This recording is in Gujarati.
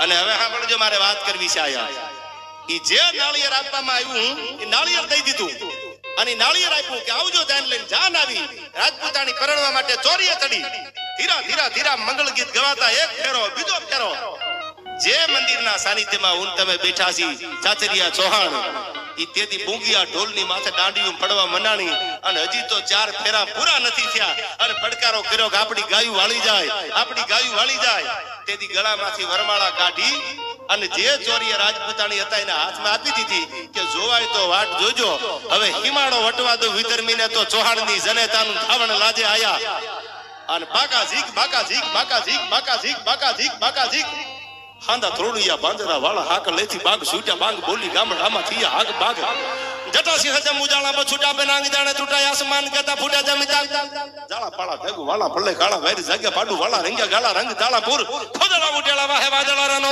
અને હવે સાંભળજો, મારે વાત કરવી છે આયા. ઈ જે નાળિયેર આપવામાં આવ્યું એ નાળિયેર દઈ દીધું અને નાળિયેર આપ્યું કે આવજો જાન લઈને. જાન આવી રાજપૂતાણી પરણવા માટે ચોરીએ ચડી. ધીરા ધીરા ધીરા મંગળ ગીત ગવાતા એક ફેરો બીજો ફેરો. જે મંદિરના સાનિધ્યમાં હું તમે બેઠા છી ચાચરિયા ચૌહાણ, ઈ તેથી બુંગિયા ઢોલની માથે દાંડિયું પડવા મનાણી અને હજી તો 4 ફેરા પૂરા નથી થયા અને પડકારો કર્યો કે આપણી ગાયું વાળી જાય, આપણી ગાયું વાળી જાય. તેથી ગળામાંથી વરમાળા કાઢી અને જે ચોરીએ રાજપૂતાણી હતા એના હાથમાં આપી દીધી કે જોવાય તો વાટ જોજો. હવે હિમાળો વટવા દો વિધર્મીને તો ચૌહાણની જનેતાનું ધાવણ લાજે આયા. અને બાકા ઝીક બાકા ઝીક બાકા ઝીક બાકા ઝીક બાકા ઝીક બાકા ઝીક હાંદા ત્રોડિયા બાંદરા વાળા હાક લેથી બાગ છૂટ્યા બાંગ બોલી ગામડામાં થયા હાક બાગ. જટાસી હજમ ઉજાળા બછુટા બેનાંગ જાણે તૂટાય આસમાન કેતા ફૂટ્યા જમીતા જાળા પાળા ભેગું વાળા ભલે કાળા વેર જાગ્યા પાડું વાળા રંગ્યા ગાળા રંગ તાળા પૂર ખોદળા ઉટેલા વાહે વાદળા